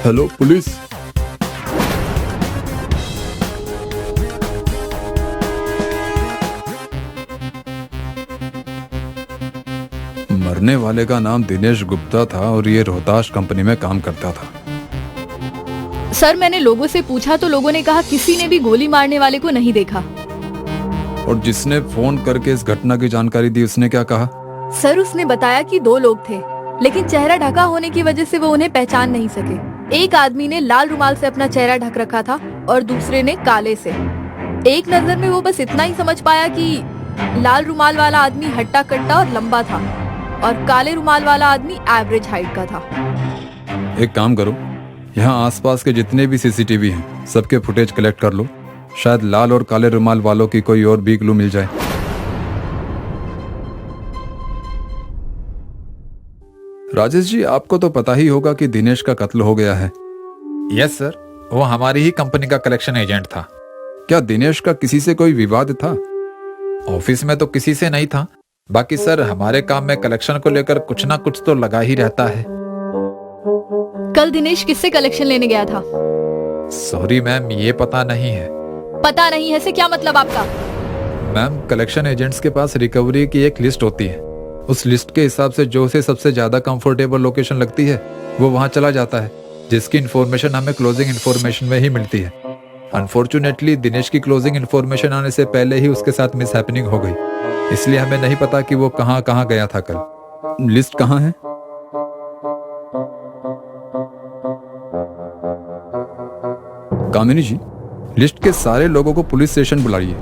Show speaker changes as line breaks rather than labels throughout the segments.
Hello police. मरने वाले का नाम दिनेश गुप्ता था और ये रोहताश कंपनी में काम करता था।
सर मैंने लोगों से पूछा तो लोगों ने कहा किसी ने भी गोली मारने वाले को नहीं देखा।
और जिसने फोन करके इस घटना की जानकारी दी उसने क्या कहा?
सर उसने बताया कि 2 लोग थे, लेकिन चेहरा ढका होने की वजह से वो उन्हें पहचान नहीं सके। एक आदमी ने लाल रुमाल से अपना चेहरा ढक रखा था और दूसरे ने काले से। एक नजर में वो बस इतना ही समझ पाया कि लाल रुमाल वाला आदमी हट्टा कट्टा और लंबा था और काले रुमाल वाला आदमी एवरेज हाइट का था।
एक काम करो, यहाँ आसपास के जितने भी सीसीटीवी हैं सबके फुटेज कलेक्ट कर लो। शायद लाल और काले रुमाल वालों की कोई और भी क्लू मिल जाए। राजेश जी, आपको तो पता ही होगा कि दिनेश का कत्ल हो गया है।
यस सर, वो हमारी ही कंपनी का कलेक्शन एजेंट था।
क्या दिनेश का किसी से कोई विवाद था?
ऑफिस में तो किसी से नहीं था, बाकी सर हमारे काम में कलेक्शन को लेकर कुछ ना कुछ तो लगा ही रहता है।
कल दिनेश किससे कलेक्शन लेने गया था?
सॉरी मैम, ये पता नहीं है।
पता नहीं है से क्या मतलब आपका?
मैम, कलेक्शन एजेंट्स के पास रिकवरी की एक लिस्ट होती है। उस लिस्ट के हिसाब से जो उसे सबसे ज्यादा कंफर्टेबल लोकेशन लगती है वो वहां चला जाता है, जिसकी इन्फॉर्मेशन हमें क्लोजिंग इन्फॉर्मेशन में ही मिलती है। अनफॉर्चुनेटली दिनेश की क्लोजिंग इन्फॉर्मेशन आने से पहले ही उसके साथ मिस हैपनिंग हो गई, इसलिए हमें नहीं पता कि वो कहाँ कहाँ गया था कल।
लिस्ट कहाँ है? कामिनी जी, लिस्ट के सारे लोगों को पुलिस स्टेशन बुलाइए।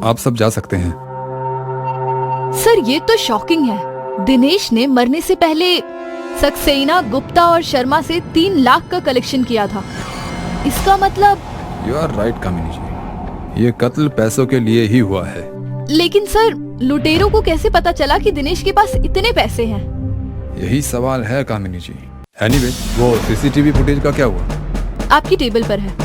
आप सब जा सकते हैं।
सर ये तो शॉकिंग है। दिनेश ने मरने से पहले सक्सेना, गुप्ता और शर्मा से 3 लाख का कलेक्शन किया था। इसका मतलब?
यू आर राइट कामिनी जी, ये कत्ल पैसों के लिए ही हुआ है।
लेकिन सर लुटेरों को कैसे पता चला कि दिनेश के पास इतने पैसे हैं?
यही सवाल है कामिनी जी। एनीवे, वो सीसीटीवी फुटेज का क्या हुआ?
आपकी टेबल पर है।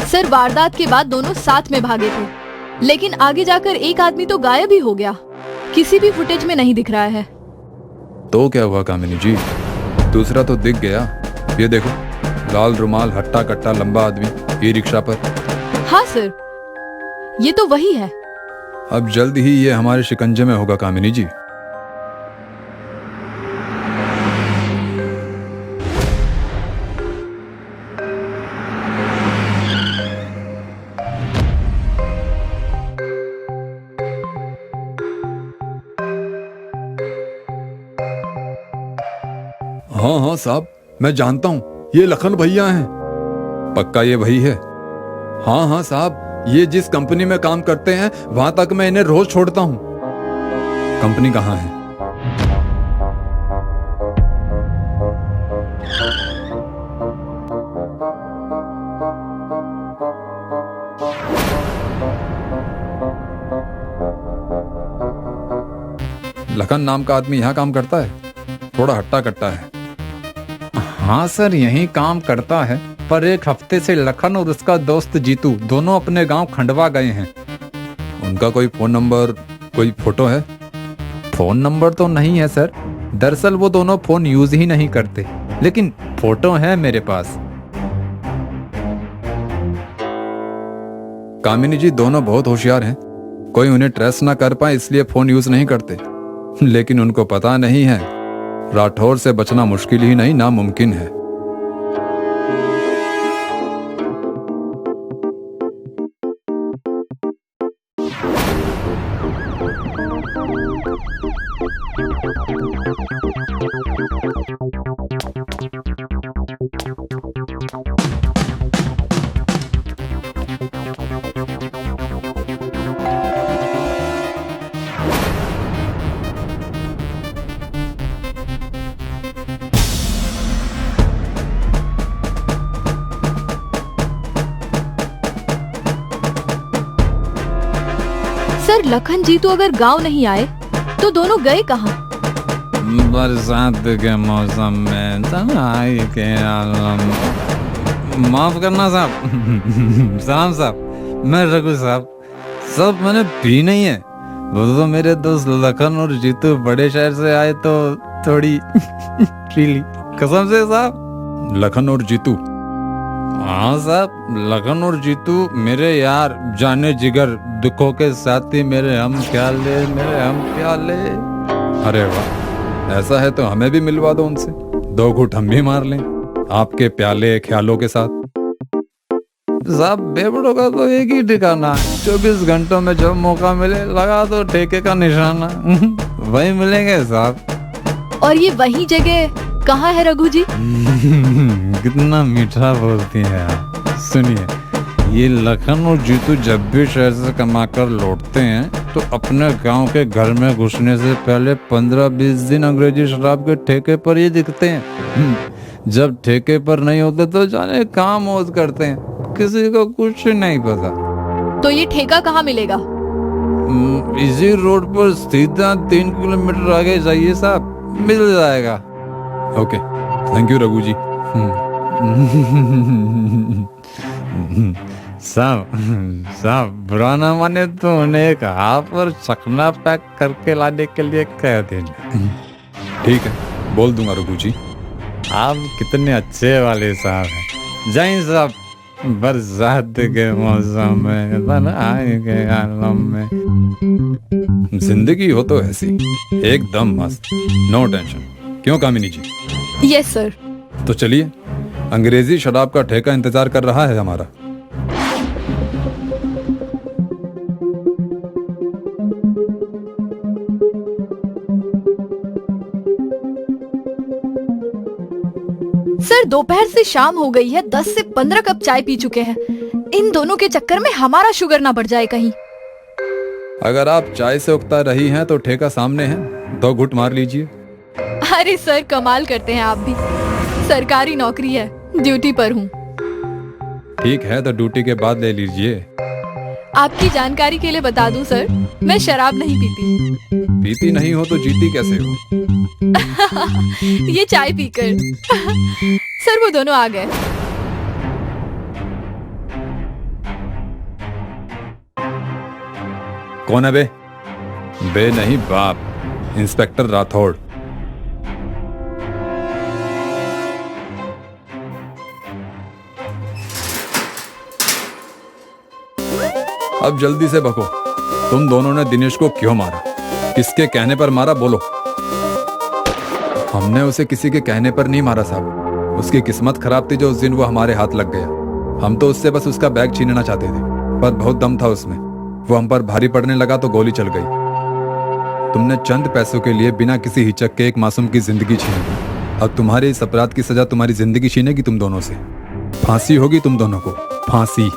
सर वारदात के बाद दोनों साथ में भागे थे, लेकिन आगे जाकर एक आदमी तो गायब ही हो गया। किसी भी फुटेज में नहीं दिख रहा है।
तो क्या हुआ कामिनी जी? दूसरा तो दिख गया। ये देखो, लाल रुमाल, हट्टा कट्टा, लंबा आदमी, ई रिक्शा पर।
हाँ सर, ये तो वही है।
अब जल्द ही ये हमारे शिकंजे में होगा कामिनी जी। हाँ हाँ साहब, मैं जानता हूँ, ये लखन भैया हैं। पक्का ये वही है? हाँ हाँ साहब, ये जिस कंपनी में काम करते हैं वहां तक मैं इन्हें रोज छोड़ता हूँ। कंपनी कहाँ है? लखन नाम का आदमी यहाँ काम करता है? थोड़ा हट्टा कट्टा है।
हाँ सर, यही काम करता है, पर एक हफ्ते से लखन और उसका दोस्त जीतू दोनों अपने गांव खंडवा गए हैं।
उनका कोई फोन नंबर, कोई फोटो है?
फोन नंबर तो नहीं है सर, दरअसल वो दोनों फोन यूज ही नहीं करते, लेकिन फोटो है मेरे पास।
कामिनी जी दोनों बहुत होशियार हैं। कोई उन्हें ट्रेस ना कर पाए इसलिए फोन यूज नहीं करते, लेकिन उनको पता नहीं है राठौर से बचना मुश्किल ही नहीं, नामुमकिन है।
सर लखन जी तो अगर गांव नहीं आए तो दोनों गए कहाँ?
बरसात के मौसम में तन्हाई के आलम। माफ करना साहब। सलाम साहब, मैं रघु साहब। सब मैंने पी नहीं है। वो तो मेरे दोस्त लखन और जीतू बड़े शहर से आए तो थोड़ी पी ली, कसम से साहब।
लखन और जीतू?
हाँ साहब, लखन और जीतू मेरे यार, जाने जिगर, दुखों के साथी, मेरे हम प्याले, मेरे हम प्याले।
अरे वाह, ऐसा है तो हमें भी मिलवा दो उनसे, 2 घूंट हम भी मार लें आपके प्याले ख्यालों के साथ।
साहब बेबड़ों का तो एक ही ठिकाना, 24 घंटों में जब मौका मिले लगा दो ठेके का निशाना। वही मिलेंगे साहब।
और ये वही जगह कहाँ है रघु जी?
कितना मीठा बोलती हैं आप। सुनिए, ये लखन और जीतू जब भी शहर से कमाकर लौटते हैं तो अपने गांव के घर में घुसने से पहले 15-20 दिन अंग्रेजी शराब के ठेके पर ही दिखते हैं। जब ठेके पर नहीं होते तो जाने कहाँ मौज करते हैं, किसी को कुछ नहीं पता।
तो ये ठेका कहाँ मिलेगा?
इसी रोड पर सीधा 3 किलोमीटर आगे जाइए साहब, मिल जाएगा।
ओके, थैंक यू रघु जी।
साहब बुरा ना माने तो उन्हें कहा पर चखना पैक करके लाने के लिए कह देना।
ठीक है, बोल दूंगा रघु जी।
आप कितने अच्छे वाले साहब हैं। जय साहब, बरसात के मौसम में तन्हाई के आलम में।
जिंदगी हो तो ऐसी, एकदम मस्त, नो टेंशन। क्यों कामिनी जी?
Yes sir.
तो चलिए, अंग्रेजी शराब का ठेका इंतजार कर रहा है हमारा।
सर दोपहर से शाम हो गई है, 10 से 15 कप चाय पी चुके हैं। इन दोनों के चक्कर में हमारा शुगर ना बढ़ जाए कहीं।
अगर आप चाय से उकता रही हैं तो ठेका सामने है, 2 घूंट मार लीजिए।
अरे सर कमाल करते हैं आप भी। सरकारी नौकरी है, ड्यूटी पर हूँ।
ठीक है, तो ड्यूटी के बाद ले लीजिए।
आपकी जानकारी के लिए बता दूं सर, मैं शराब नहीं पीती।
पीती नहीं हो तो जीती कैसे हो?
ये चाय पीकर। सर वो दोनों आ गए।
कौन है बे? बे नहीं बाप, इंस्पेक्टर राठौड़। अब जल्दी से बको, तुम दोनों ने दिनेश को क्यों मारा? किसके कहने पर मारा, बोलो। हमने उसे किसी के कहने पर नहीं मारा साहब, उसकी किस्मत खराब थी जो उस दिन वो हमारे हाथ लग गया। हम तो उससे बस उसका बैग छीनना चाहते थे, पर बहुत दम था उसमें। वो हम पर भारी पड़ने लगा तो गोली चल गई। तुमने चंद पैसों के लिए बिना किसी हिचक के एक मासूम की जिंदगी छीन ली। अब तुम्हारे इस अपराध की सजा तुम्हारी जिंदगी छीनेगी तुम दोनों से। फांसी होगी तुम दोनों को, फांसी।